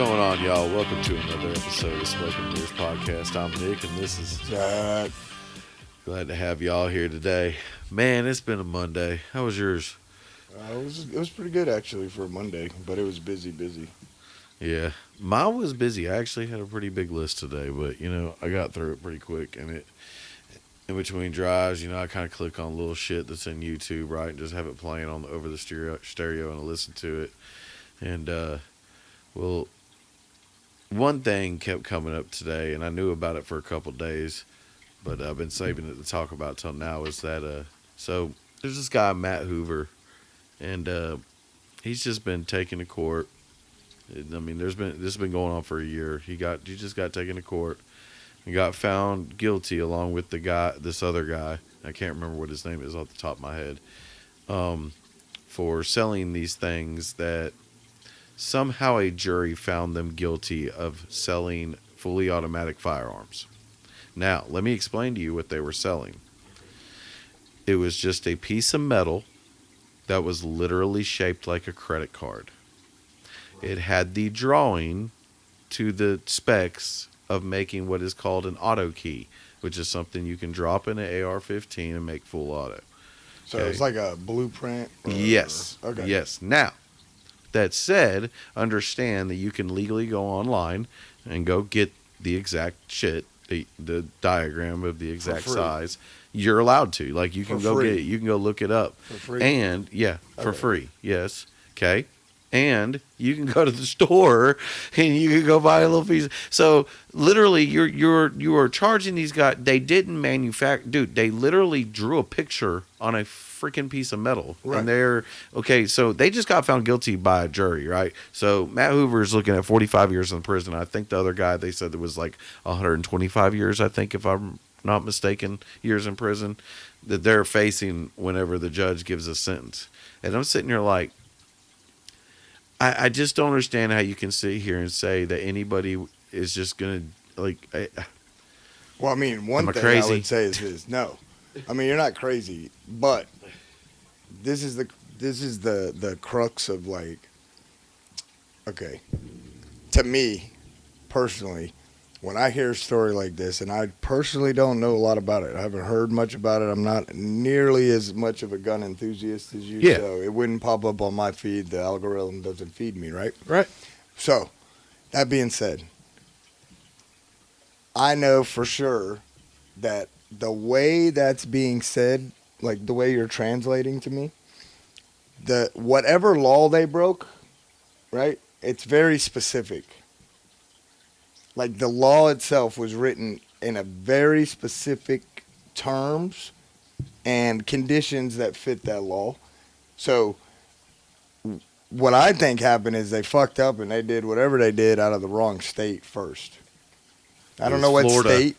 going on, y'all? Welcome to another episode of Smoking Mirrors Podcast. I'm Nick, and this is Jack. Glad to have y'all here today. Man, it's been a Monday. How was yours? It was pretty good, actually, for a Monday, but it was busy. Yeah, mine was busy. I actually had a pretty big list today, but, I got through it pretty quick. And in between drives, I kind of click on little shit that's in YouTube, right, and just have it playing over the stereo and listen to it. And, well, one thing kept coming up today, and I knew about it for a couple days, but I've been saving it to talk about till now, is that, so there's this guy, Matt Hoover, and he's just been taken to court. I mean, this has been going on for a year. He just got taken to court and got found guilty along with this other guy. I can't remember what his name is off the top of my head, for selling these things that somehow a jury found them guilty of selling fully automatic firearms. Now, let me explain to you what they were selling. It was just a piece of metal that was literally shaped like a credit card. It had the drawing to the specs of making what is called an auto key, which is something you can drop in an AR-15 and make full auto. So it's like a blueprint? Yes. Okay. Yes. Now, that said, understand that you can legally go online and go get the exact shit, the diagram of the exact size. You're allowed to. Like, you can go get it. You can go look it up. For free? And, yeah, for free. Yes. Okay. And you can go to the store and you can go buy a little piece. So literally, you are charging these guys. They didn't manufacture, dude. They literally drew a picture on a freaking piece of metal, right. And they're okay. So they just got found guilty by a jury, right? So Matt Hoover is looking at 45 years in prison. I think the other guy, they said there was like 125 years. I think, if I'm not mistaken, years in prison that they're facing whenever the judge gives a sentence. And I'm sitting here like, I just don't understand how you can sit here and say that anybody is just going to, like... Well, I mean, one thing crazy? I would say is this. No. I mean, you're not crazy, but this is the crux of, like... Okay. To me, personally, when I hear a story like this, and I personally don't know a lot about it, I haven't heard much about it. I'm not nearly as much of a gun enthusiast as you, so it wouldn't pop up on my feed. The algorithm doesn't feed me, right? Right. So, that being said, I know for sure that the way that's being said, like the way you're translating to me, whatever law they broke, right, it's very specific. Like, the law itself was written in a very specific terms and conditions that fit that law. So, what I think happened is they fucked up and they did whatever they did out of the wrong state first. I don't know what Florida. state.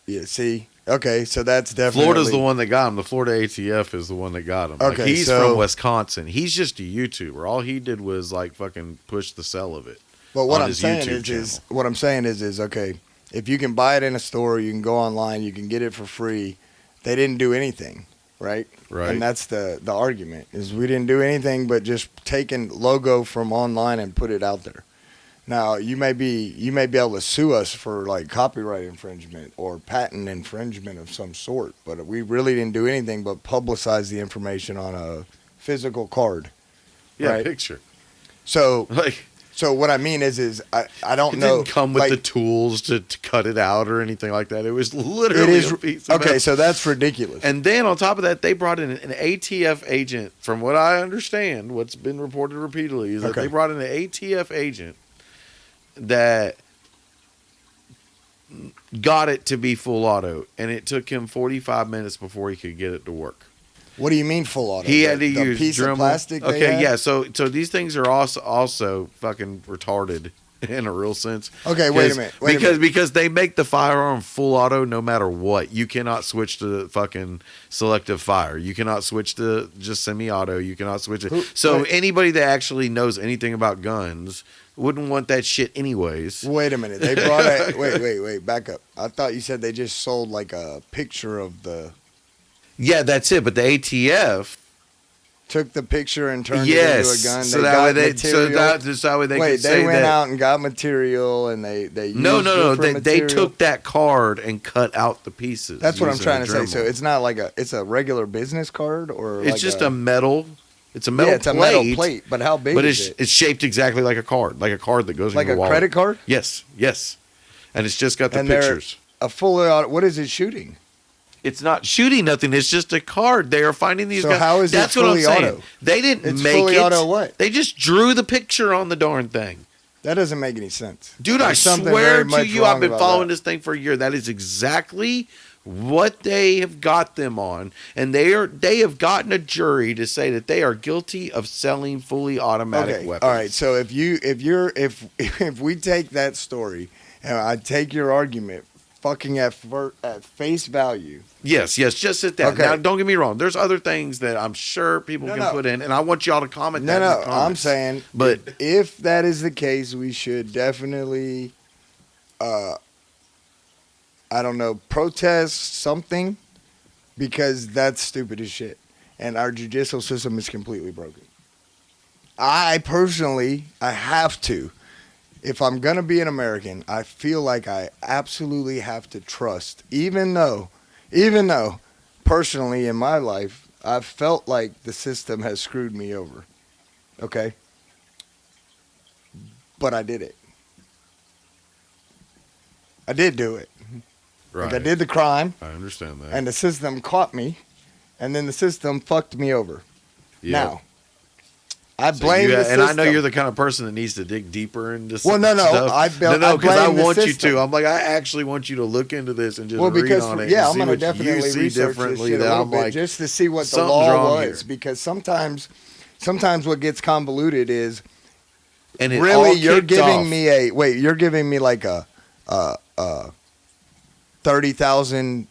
Yeah, see? Okay, so that's definitely... Florida's the one that got him. The Florida ATF is the one that got him. Okay, like, he's from Wisconsin. He's just a YouTuber. All he did was, like, fucking push the sell of it. But what I'm saying is okay, if you can buy it in a store, you can go online, you can get it for free. They didn't do anything, right? Right. And that's the argument, is we didn't do anything but just taking logo from online and put it out there. Now, you may be able to sue us for, like, copyright infringement or patent infringement of some sort, but we really didn't do anything but publicize the information on a physical card. Yeah, right? picture. So, like... So what I mean is I don't know. It didn't come with the tools to cut it out or anything like that. It was literally a piece of metal. So that's ridiculous. And then on top of that, they brought in an ATF agent. From what I understand, what's been reported repeatedly is that they brought in an ATF agent that got it to be full auto, and it took him 45 minutes before he could get it to work. What do you mean full auto? He had to use piece Dremel. Of plastic. Okay, yeah. So these things are also fucking retarded in a real sense. Okay, wait a minute. Because they make the firearm full auto no matter what. You cannot switch to fucking selective fire. You cannot switch to just semi-auto. You cannot switch it. Anybody that actually knows anything about guns wouldn't want that shit anyways. Wait a minute. They brought a wait. Back up. I thought you said they just sold like a picture of the. Yeah, that's it. But the ATF took the picture and turned yes. it into a gun. So they that got way they material. that's that way they Wait, could they say went that. out and got material, and they used No. it for They material. took that card and cut out the pieces. That's what I'm using trying a to say. Dremel. So it's not like it's a regular business card, or It's like just a metal. It's a metal yeah, it's plate. a metal plate. But how big But is it? it's shaped exactly like a card that goes Like in your a wallet. credit card? Yes, and it's just got the And they're- pictures. A fully auto. What is it shooting? It's not shooting nothing. It's just a card. They are finding these So guys. how is it That's what I'm fully saying. auto? They didn't It's make fully it. auto what? They just drew the picture on the darn thing. That doesn't make any sense. Dude, I There's something swear very to much you, I've wrong been about following that. this thing for a year. That is exactly what they have got them on, and they have gotten a jury to say that they are guilty of selling fully automatic Okay. weapons. All right. So if we take that story and I take your argument fucking at face value. Yes, just at that. Okay. Now, don't get me wrong. There's other things that I'm sure people can put in, and I want y'all to comment that in the I'm comments. saying, But if that is the case, we should definitely, I don't know, protest something, because that's stupid as shit, and our judicial system is completely broken. I personally, I have to. If I'm gonna be an American, I feel like I absolutely have to trust, even though, personally in my life, I've felt like the system has screwed me over. Okay? But I did it. I did do it. right, Like I did the crime, I understand that. and the system caught me, and then the system fucked me over. Yeah. Now, I So blame you- the system. and I know you're the kind of person that needs to dig deeper into Well, no, stuff. I because I blame the want you system. to. I'm like, I actually want you to look into this and just Well, read because on it. yeah, and I'm see gonna what definitely you see research this differently. shit a That little I'm bit like, just to see what the something's law wrong was, here. because sometimes what gets convoluted is and it really all you're kicked giving off. you're giving me like a 30,000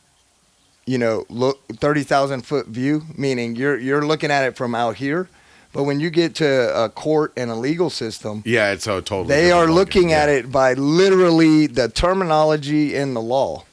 30,000 foot view, meaning you're looking at it from out here, but when you get to a court and a legal system, Yeah, it's a totally. they different are ballgame. looking at Yeah. it by literally the terminology in the law.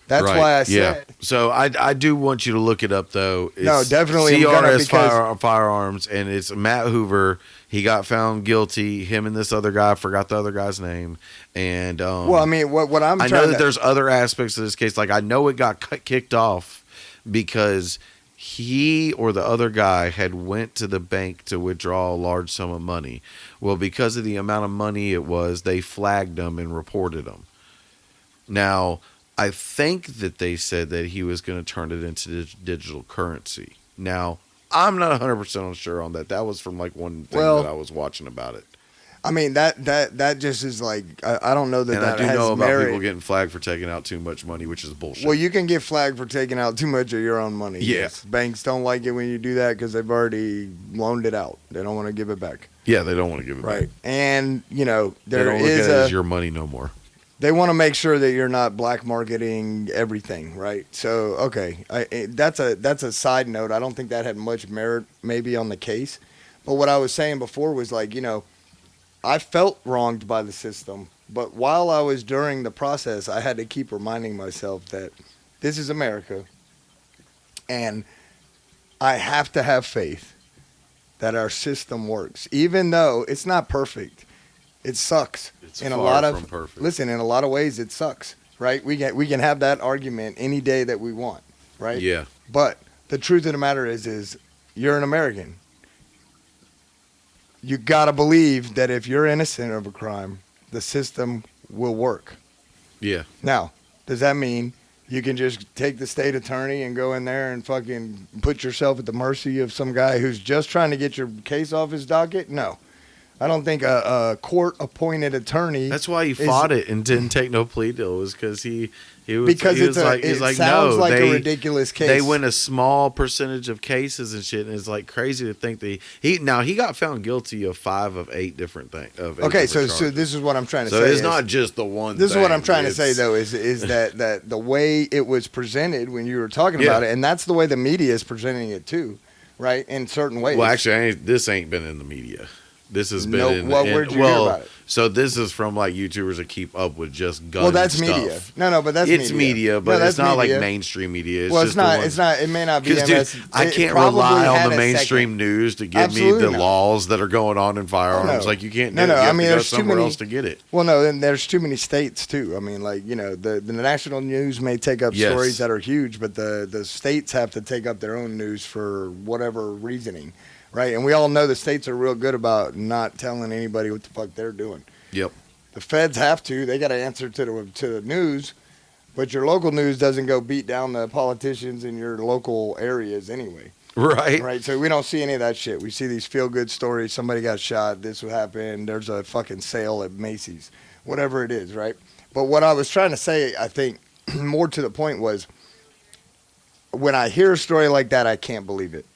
That's Right. why I Yeah. said So I do want you to look it up though. It's No, definitely I'm gonna, CRS because- firearms, and it's Matt Hoover. He got found guilty. Him and this other guy, I forgot the other guy's name. And well, I mean, what I'm I trying know that to, there's other aspects of this case. Like I know it got kicked off because he or the other guy had went to the bank to withdraw a large sum of money. Well, because of the amount of money it was, they flagged him and reported him. Now, I think that they said that he was going to turn it into digital currency. Now, I'm not 100% sure on that. That was from like one thing Well, that I was watching about it. I mean, that just is like, I don't know that And that I do has know about merit. people getting flagged for taking out too much money, which is bullshit. Well, you can get flagged for taking out too much of your own money. Yeah. Yes. Banks don't like it when you do that because they've already loaned it out. They don't want to give it back. Yeah, they don't want to give it Right. back. And, They there don't look is at it a, as your money no more. they want to make sure that you're not black marketing everything, right? So, okay, that's a side note. I don't think that had much merit maybe on the case. But what I was saying before was like, I felt wronged by the system, but while I was during the process, I had to keep reminding myself that this is America, and I have to have faith that our system works, even though it's not perfect. It sucks. It's in a far lot from of perfect. Listen, in a lot of ways, it sucks. Right? We can have that argument any day that we want. Right? Yeah. But the truth of the matter is you're an American. You gotta believe that if you're innocent of a crime, the system will work. Yeah. Now, does that mean you can just take the state attorney and go in there and fucking put yourself at the mercy of some guy who's just trying to get your case off his docket? No. I don't think a court-appointed attorney. That's why he fought it and didn't take no plea deal, was because he was because he was it like sounds no, like they, a ridiculous case. They win a small percentage of cases and shit, and it's like crazy to think that he got found guilty of 5 of 8 different things. Okay, so this is what I'm trying to say. So it's not just the one. This is what I'm trying to It's- say though is that the way it was presented when you were talking Yeah. about it, and that's the way the media is presenting it too, right? In certain ways. Well, actually, this ain't been in the media. This has been No, where'd you hear about it? So this is from like YouTubers that keep up with just gun Well, that's stuff. media. No, but that's It's media, but No, it's not media. like mainstream media. It's Well, just it's not. the It's not. It may not be Because, MS. dude, I It can't probably rely on had the a mainstream second. news to give me Absolutely the not. laws that are going on in firearms. no. Like, you can't do No, it. no, You I have mean, to go there's too somewhere many- else to get it. Well, no, then there's too many states too. I mean, like, you know, the national news may take up Yes. stories that are huge, but the states have to take up their own news for whatever reasoning, right? And we all know the states are real good about not telling anybody what the fuck they're doing. Yep. The feds have to. They got to answer to the news, but your local news doesn't go beat down the politicians in your local areas anyway. Right. Right, so we don't see any of that shit. We see these feel-good stories. Somebody got shot. This would happen. There's a fucking sale at Macy's. Whatever it is, right? But what I was trying to say, I think, more to the point was, when I hear a story like that, I can't believe it.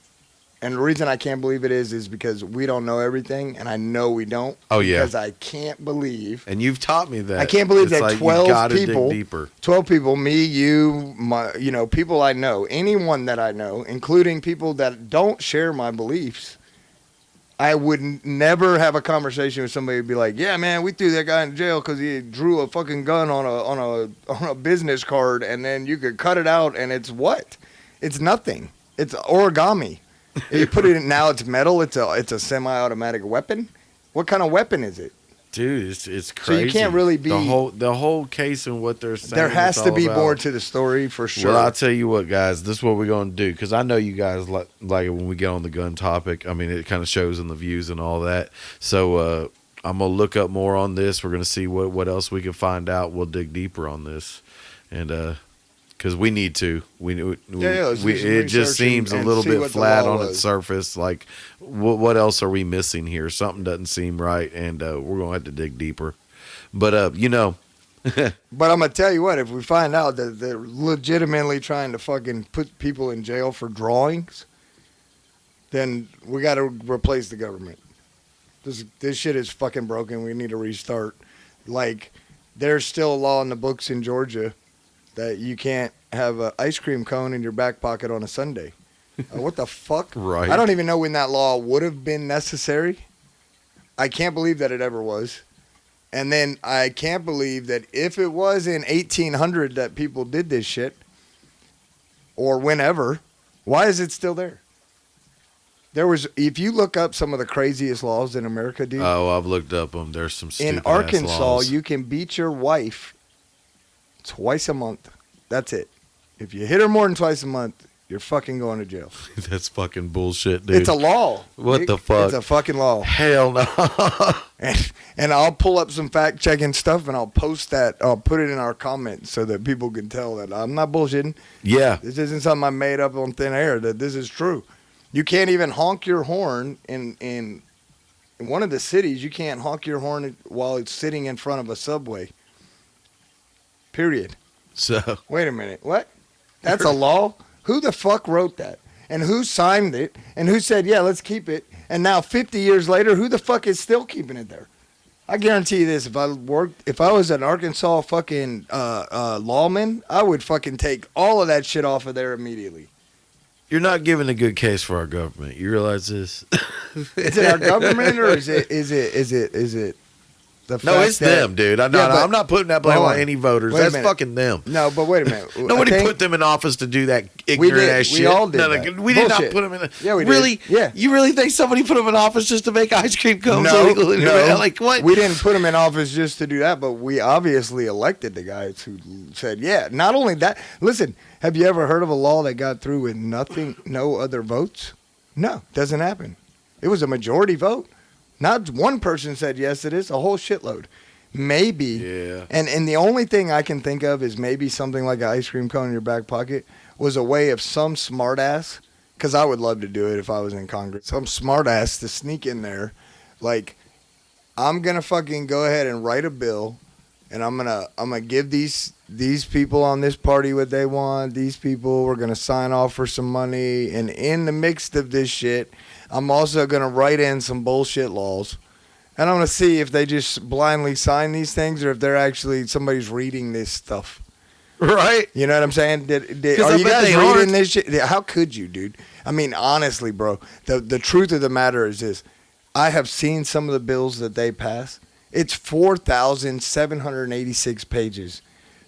And the reason I can't believe it is because we don't know everything, and I know we don't. Oh, yeah. Because I can't believe. And you've taught me that. I can't believe It's that like, you 12 gotta dig people, deeper. 12 people, me, you, my, you know, people I know, anyone that I know, including people that don't share my beliefs, I would never have a conversation with somebody who'd be like, "Yeah, man, we threw that guy in jail because he drew a fucking gun on a business card, and then you could cut it out, and it's what? It's nothing. It's origami. You put it in, now it's metal. It's a semi-automatic weapon. What kind of weapon is it? Dude, it's So crazy. you can't really be- the whole case and what they're saying. There has it's to all be about. more to the story for sure. Well, I'll tell you what, guys. This is what we're going to do, because I know you guys like when we get on the gun topic. I mean, it kind of shows in the views and all that. So I'm going to look up more on this. We're going to see what else we can find out. We'll dig deeper on this. And because we need to. let's do some it just research seems a and little see bit what the flat law on was. its surface. Like, what else are we missing here? Something doesn't seem right, and we're going to have to dig deeper. But, you know. But I'm gonna tell you what, if we find out that they're legitimately trying to fucking put people in jail for drawings, then we got to replace the government. This shit is fucking broken. We need to restart. Like, there's still a law in the books in Georgia that you can't have an ice cream cone in your back pocket on a Sunday. What the fuck? Right. I don't even know when that law would have been necessary. I can't believe that it ever was. And then I can't believe that if it was in 1800 that people did this shit, or whenever, why is it still there? If you look up some of the craziest laws in America, dude. Oh, I've looked up them. There's some stupid In Arkansas, laws. you can beat your wife twice a month. That's it. If you hit her more than twice a month, you're fucking going to jail. That's fucking bullshit, dude. It's a law. What Nick. the fuck? It's a fucking law. Hell no. And I'll pull up some fact checking stuff and I'll post that. I'll put it in our comments so that people can tell that I'm not bullshitting. Yeah. This isn't something I made up on thin air. That this is true. You can't even honk your horn in one of the cities. You can't honk your horn while it's sitting in front of a subway. Period. So Wait a minute. What? That's a law? Who the fuck wrote that? And who signed it? And who said, yeah, let's keep it? And now 50 years later, who the fuck is still keeping it there? I guarantee you this, if I was an Arkansas fucking lawman, I would fucking take all of that shit off of there immediately. you're not giving a good case for our government. You realize this? Is it our government or is it the No, fact it's that- them, dude. but- I'm not putting that blame Hold on on. any voters. Wait a That's minute. fucking them. No, but wait a minute. Nobody I think- put them in office to do that We ignorant did. ass We shit. all did No, that. we did not Bullshit. put them in. Yeah, we did. really? Yeah. You really think somebody put them in office just to make ice cream cones No, illegal? no. Like what? We didn't put him in office just to do that, but we obviously elected the guys who said, yeah. Not only that, listen, have you ever heard of a law that got through with no other votes? No, doesn't happen. It was a majority vote. Not one person said yes to this, a whole shitload. Maybe. Yeah. And the only thing I can think of is maybe something like an ice cream cone in your back pocket was a way of some smartass, because I would love to do it if I was in Congress, some smartass to sneak in there, like, I'm going to fucking go ahead and write a bill, and I'm gonna give these people on this party what they want. These people, we're going to sign off for some money. And in the mix of this shit, I'm also going to write in some bullshit laws. And I'm going to see if they just blindly sign these things or if they're actually, somebody's reading this stuff. Right? You know what I'm saying? Are I you bet guys they reading aren't. this shit? How could you, dude? I mean, honestly, bro, the truth of the matter is this. I have seen some of the bills that they pass, It's 4,786 pages.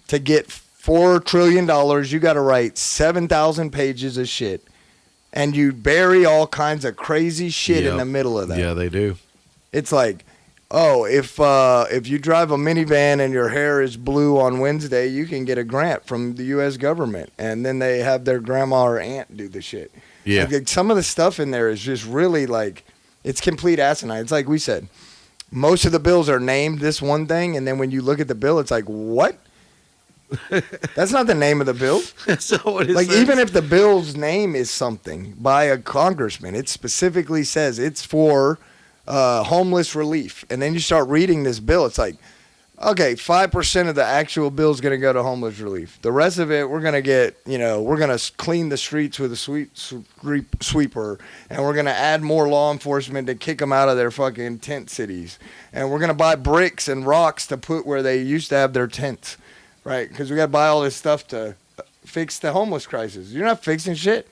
To get $4 trillion, you got to write 7,000 pages of shit. And you bury all kinds of crazy shit in the middle of that. Yeah, they do. It's like, oh, if you drive a minivan and your hair is blue on Wednesday, you can get a grant from the U.S. government. And then they have their grandma or aunt do the shit. Yeah. Like, some of the stuff in there is just really like, it's complete asinine. It's like we said, most of the bills are named this one thing, and then when you look at the bill, it's like, what? That's not the name of the bill. So what is like, this? even if the bill's name is something by a congressman, it specifically says it's for homeless relief. And then you start reading this bill, it's like, okay, 5% of the actual bill is going to go to homeless relief. The rest of it, we're going to get, we're going to clean the streets with a sweeper, and we're going to add more law enforcement to kick them out of their fucking tent cities. And we're going to buy bricks and rocks to put where they used to have their tents, right? Because we got to buy all this stuff to fix the homeless crisis. You're not fixing shit.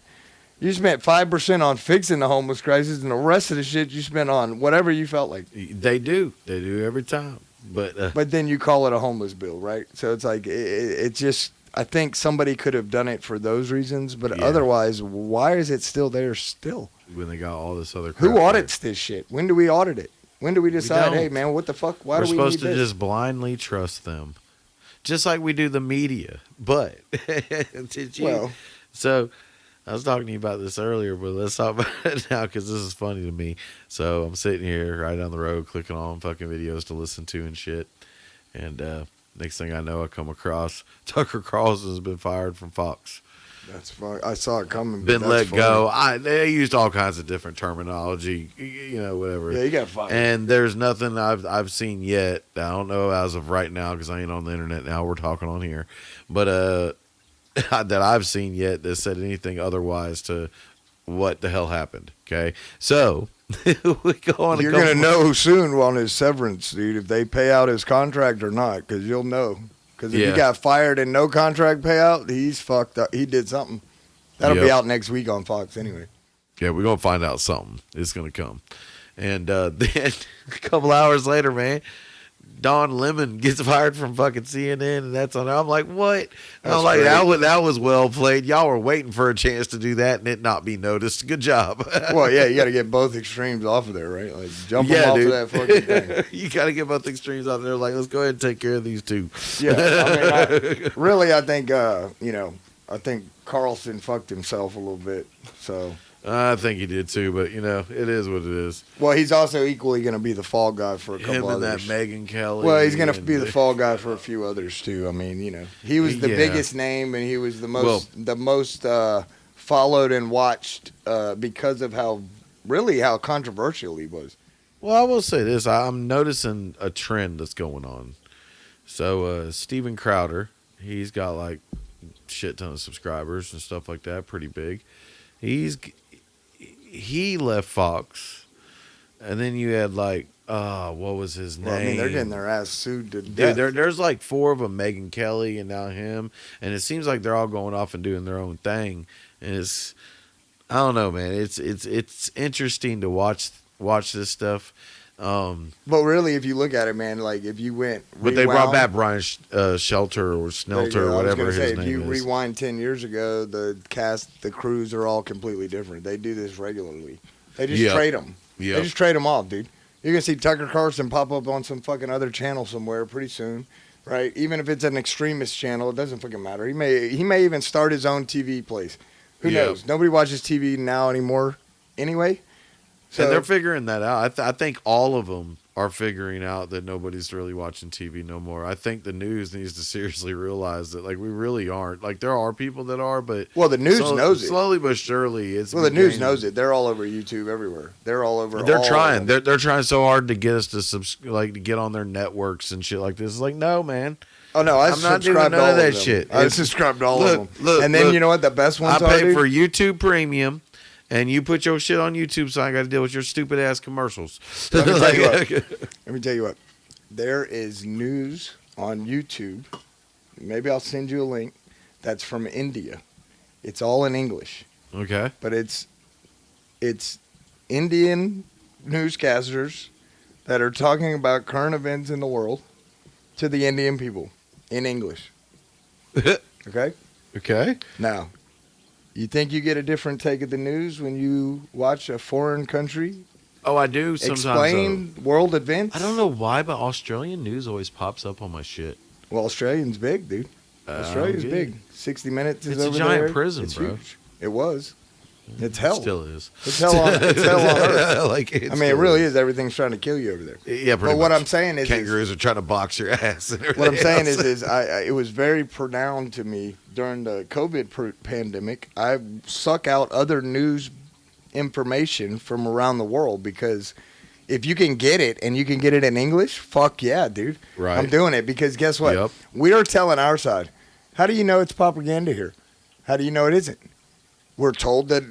You spent 5% on fixing the homeless crisis, and the rest of the shit you spent on whatever you felt like. They do. They do every time. But then you call it a homeless bill, right? So it's like, it just, I think somebody could have done it for those reasons, but otherwise, why is it still there still? When they got all this other crap. Who audits this shit? When do we audit it? When do we decide, don't. hey, man, what the fuck? Why We're do we need supposed to this? just blindly trust them. Just like we do the media. But, did you? Well, So, I was talking to you about this earlier, but let's talk about it now because this is funny to me. So I'm sitting here right down the road clicking on fucking videos to listen to and shit. And next thing I know, I come across Tucker Carlson has been fired from Fox. that's fine. I saw it coming. Been but let that's funny. go. They used all kinds of different terminology, whatever. Yeah, you got fired. And there's nothing I've seen yet. I don't know as of right now because I ain't on the internet now. We're talking on here. But that I've seen yet that said anything otherwise to what the hell happened. Okay, so we go on. You're gonna know soon on his severance, dude, if they pay out his contract or not, because you'll know. Because if he got fired and no contract payout, he's fucked up. He did something. That'll be out next week on Fox anyway. Yeah, we're gonna find out something. It's gonna come, and then a couple hours later, man. Don Lemon gets fired from fucking CNN, and that's on there. I'm like, what? And I'm like, that was well played. Y'all were waiting for a chance to do that and it not be noticed. Good job. Well, yeah, you got to get both extremes off of there, right? Like, jump them off of that fucking thing. You got to get both extremes out there. Like, let's go ahead and take care of these two. Yeah, I think, I think Carlson fucked himself a little bit, so. I think he did too, but it is what it is. Well, he's also equally going to be the fall guy for a couple Him and others. that Megyn Kelly. Well, he's going to be the fall guy for a few others too. I mean, he was the biggest name, and he was the most followed and watched because of how controversial he was. Well, I will say this: I'm noticing a trend that's going on. So, Steven Crowder, he's got like shit ton of subscribers and stuff like that, pretty big. He left Fox, and then you had like, what was his name? Well, I mean, they're getting their ass sued to death. Dude, there's like 4 of them, Megyn Kelly and now him, and it seems like they're all going off and doing their own thing. And I don't know, man. It's interesting to watch this stuff. But really, if you look at it, man, like if you went, but they brought back Brian Shelter or Snelter or whatever his name is. If you rewind 10 years ago, the cast, the crews are all completely different. They do this regularly. They just trade them. Yep. They just trade them off, dude. You're gonna see Tucker Carlson pop up on some fucking other channel somewhere pretty soon, right? Even if it's an extremist channel, it doesn't fucking matter. He may even start his own TV place. Who knows? Nobody watches TV now anymore, anyway. So, and they're figuring that out. I think all of them are figuring out that nobody's really watching TV no more. I think the news needs to seriously realize that, like, we really aren't. Like, there are people that are, but the news knows it. Slowly but surely, it's the news knows it. They're all over YouTube everywhere. They're all over. They're trying. They're trying so hard to get us to get on their networks and shit like this. It's like, no, man. Oh no, I'm not doing none of that shit. I subscribed to all of them. And then you know what? The best ones I pay for YouTube Premium. And you put your shit on YouTube, so I got to deal with your stupid ass commercials. Let me tell you what. There is news on YouTube. Maybe I'll send you a link. That's from India. It's all in English. Okay. But it's Indian newscasters that are talking about current events in the world to the Indian people in English. Okay? Okay. Now, you think you get a different take of the news when you watch a foreign country Oh, I do sometimes. explain world events? I don't know why, but Australian news always pops up on my shit. Well, Australian's big, dude. Australia's I don't get big. 60 Minutes is It's a over giant there. prison, It's bro. huge. It was. It's It hell. still is. It's hell on earth. Like, I mean, it really is. Everything's trying to kill you over there. Yeah, pretty But what much. I'm saying is, Kangaroos are trying to box your ass. And what I'm saying everything is, else. it was very pronounced to me during the COVID pandemic. I suck out other news information from around the world because if you can get it and you can get it in English, fuck yeah, dude. Right. I'm doing it because guess what? Yep. We are telling our side. How do you know it's propaganda here? How do you know it isn't? We're told that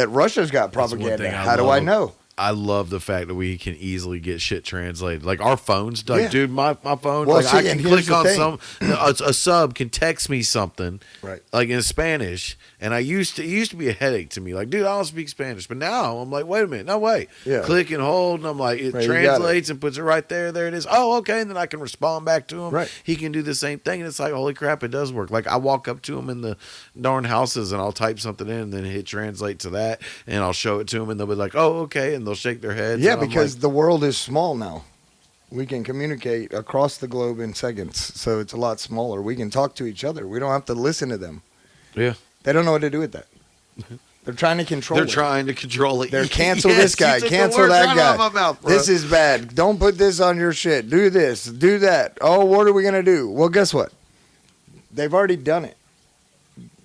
Russia's got That's one propaganda. thing I How do I love. know? I love the fact that we can easily get shit translated. Like our phones, like, Yeah. dude, my phone, Well, like see, I and can here's click the on thing. a sub can text me something, Right. like in Spanish, and it used to be a headache to me. Like, dude, I don't speak Spanish, but now I'm like, wait a minute, no way. Yeah. Click and hold, and I'm like, it Right, you got translates and puts it right there. There it is. Oh, okay, and then I can respond back to him. Right. He can do the same thing, and it's like, holy crap, it does work. Like I walk up to him in the darn houses, and I'll type something in, and then hit translate to that, and I'll show it to them, and they'll be like, oh, okay, and they'll shake their heads. Yeah, and I'm because like, the world is small now. We can communicate across the globe in seconds, so it's a lot smaller. We can talk to each other. We don't have to listen to them. yeah. They don't know what to do with that. They're trying to control They're it. trying to control it. They're cancel Yes, this guy, you took the cancel words that right guy. out of my mouth, bro. This is bad. Don't put this on your shit. Do this, do that. Oh, what are we gonna do? Well, guess what? They've already done it.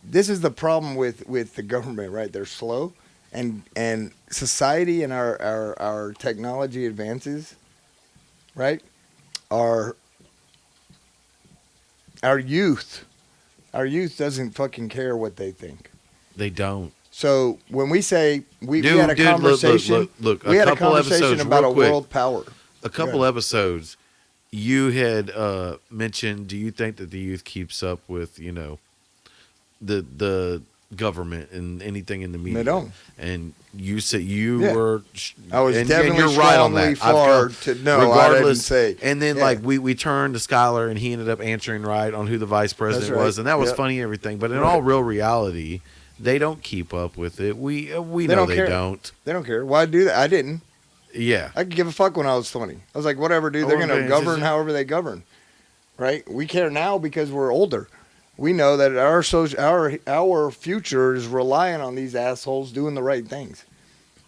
This is the problem with the government, right? They're slow, and society and our technology advances, right? Our youth doesn't fucking care what they think. They don't. So when we say we Dude, had a conversation, look, we a had a couple conversation episodes, about real a quick. world power. A couple episodes, you had mentioned. Do you think that the youth keeps up with the government and anything in the media? They don't. And you said you Yeah. were. I was and definitely you're right on strongly that. I've far come- to no. I didn't regardless. say. And then Yeah. like we turned to Skylar and he ended up answering right on who the vice president That's right. was, and that was Yep. funny and everything. But in Right. all real reality, they don't keep up with it. We know don't they care. don't. They don't care. Why do that? I didn't. Yeah. I could give a fuck when I was 20. I was like, whatever, dude. They're Oh, gonna okay. govern however they govern, right? We care now because we're older. We know that our future is relying on these assholes doing the right things,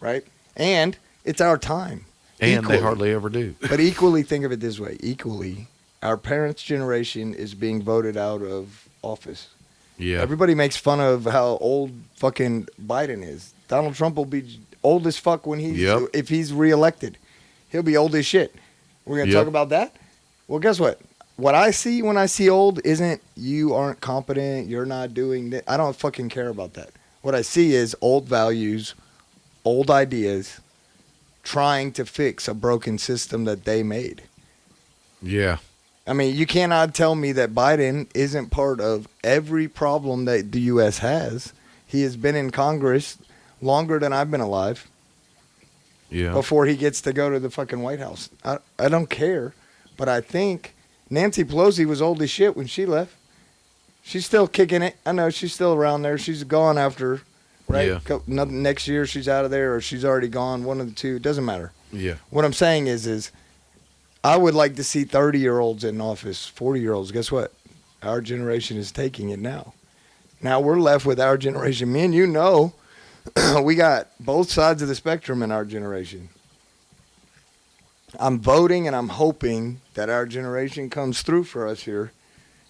right? And it's our time. And Equally. they hardly ever do. But equally, think of it this way: equally, our parents' generation is being voted out of office. Yeah. Everybody makes fun of how old fucking Biden is. Donald Trump will be old as fuck when if he's reelected. He'll be old as shit. We're gonna talk about that. Well, guess what? What I see when I see old isn't you aren't competent, you're not doing that. I don't fucking care about that. What I see is old values, old ideas, trying to fix a broken system that they made. Yeah. I mean, you cannot tell me that Biden isn't part of every problem that the U.S. has. He has been in Congress longer than I've been alive Yeah. before he gets to go to the fucking White House. I don't care, but I think Nancy Pelosi was old as shit when she left. She's still kicking it. I know she's still around there. She's gone after, right? Yeah. Next year she's out of there or she's already gone. One of the two. It doesn't matter. Yeah. What I'm saying is I would like to see 30-year-olds in office, 40-year-olds. Guess what? Our generation is taking it now. Now we're left with our generation. Me and you know we got both sides of the spectrum in our generation. I'm voting and I'm hoping that our generation comes through for us here.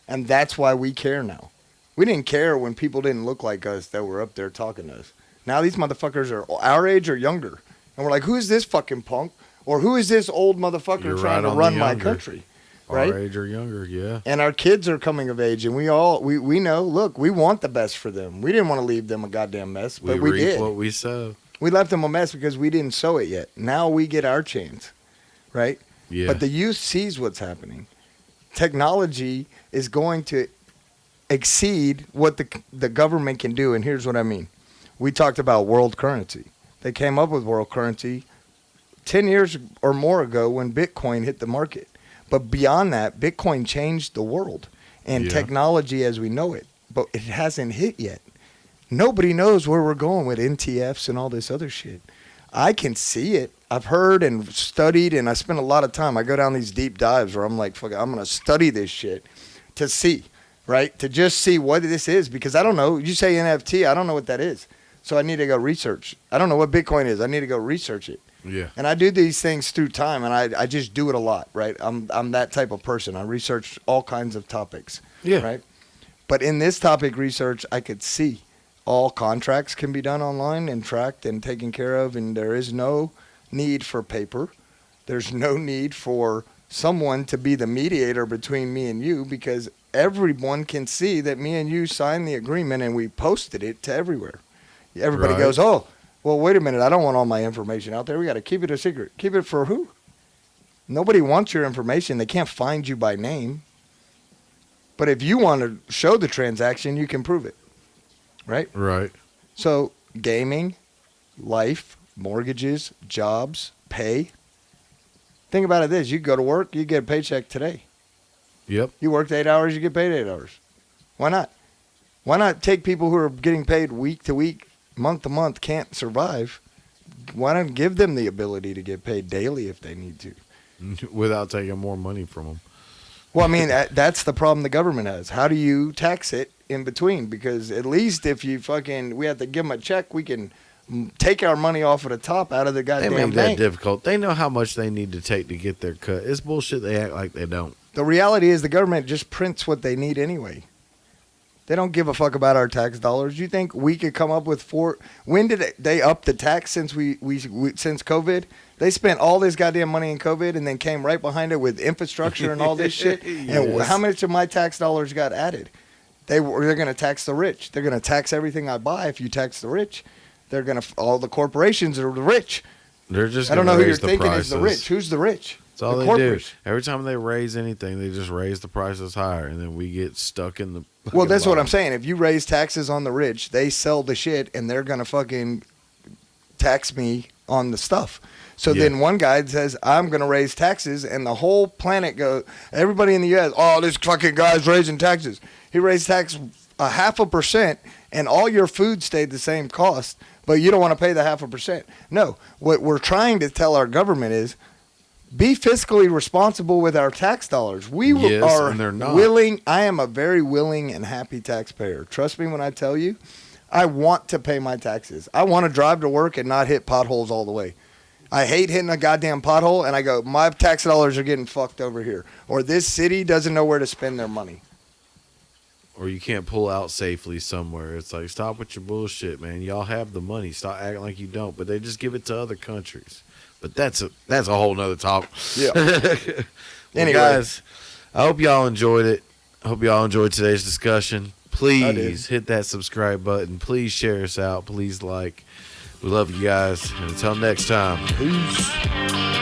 And that's why we care now. We didn't care when people didn't look like us that were up there talking to us. Now these motherfuckers are our age or younger. And we're like, who is this fucking punk? Or who is this old motherfucker You're trying right to on run the my younger. country? Right? Our age or younger, yeah. And our kids are coming of age, and we know, look, we want the best for them. We didn't want to leave them a goddamn mess, but we reap did. what we sow. We left them a mess because we didn't sow it yet. Now we get our chance, right? Yeah. But the youth sees what's happening. Technology is going to exceed what the government can do, and here's what I mean. We talked about world currency. They came up with world currency 10 years or more ago when Bitcoin hit the market. But beyond that, Bitcoin changed the world and technology as we know it. But it hasn't hit yet. Nobody knows where we're going with NTFs and all this other shit. I can see it. I've heard and studied, and I spend a lot of time. I go down these deep dives where I'm like, fuck, I'm going to study this shit to see, right? To just see what this is, because I don't know. You say NFT, I don't know what that is. So I need to go research. I don't know what Bitcoin is. I need to go research it. Yeah. And I do these things through time, and I just do it a lot, right? I'm that type of person. I research all kinds of topics, right? But in this topic research, I could see all contracts can be done online and tracked and taken care of, and there is no need for paper. There's no need for someone to be the mediator between me and you, because everyone can see that me and you signed the agreement and we posted it to everywhere. Everybody goes, oh, well, wait a minute. I don't want all my information out there. We got to keep it a secret. Keep it for who? Nobody wants your information. They can't find you by name. But if you want to show the transaction, you can prove it. Right? Right. So gaming, life, mortgages, jobs, pay. Think about it this. You go to work, you get a paycheck today. Yep. You worked 8 hours, you get paid 8 hours. Why not? Why not take people who are getting paid week to week, month to month, can't survive? Why not give them the ability to get paid daily if they need to? Without taking more money from them. Well, I mean, that's the problem the government has. How do you tax it in between? Because at least if you we have to give them a check, we can take our money off of the top out of the goddamn bank. They make that difficult. They know how much they need to take to get their cut. It's bullshit. They act like they don't. The reality is the government just prints what they need anyway. They don't give a fuck about our tax dollars. You think we could come up with when did they up the tax since since COVID? They spent all this goddamn money in COVID and then came right behind it with infrastructure and all this shit. Yes. And how much of my tax dollars got added? They're going to tax the rich. They're going to tax everything I buy if you tax the rich. They're going to all the corporations are the rich. They're just I don't know who you're thinking prices. Is the rich. Who's the rich? That's all they do. Every time they raise anything, they just raise the prices higher, and then we get stuck in the. Well, that's what I'm saying. If you raise taxes on the rich, they sell the shit, and they're gonna fucking tax me on the stuff. So then one guy says, "I'm gonna raise taxes," and the whole planet goes. Everybody in the U.S. Oh, this fucking guy's raising taxes. He raised tax 0.5%, and all your food stayed the same cost, but you don't want to pay the 0.5%. No, what we're trying to tell our government is, be fiscally responsible with our tax dollars. We are and they're not. willing. I am a very willing and happy taxpayer. Trust me when I tell you, I want to pay my taxes. I want to drive to work and not hit potholes all the way. I hate hitting a goddamn pothole, and I go, my tax dollars are getting fucked over here. Or this city doesn't know where to spend their money. Or you can't pull out safely somewhere. It's like, stop with your bullshit, man. Y'all have the money. Stop acting like you don't. But they just give it to other countries. But that's a whole nother talk. Yeah. Well, anyway, guys, I hope y'all enjoyed it. I hope y'all enjoyed today's discussion. Please hit that subscribe button. Please share us out. Please like. We love you guys. And until next time. Peace.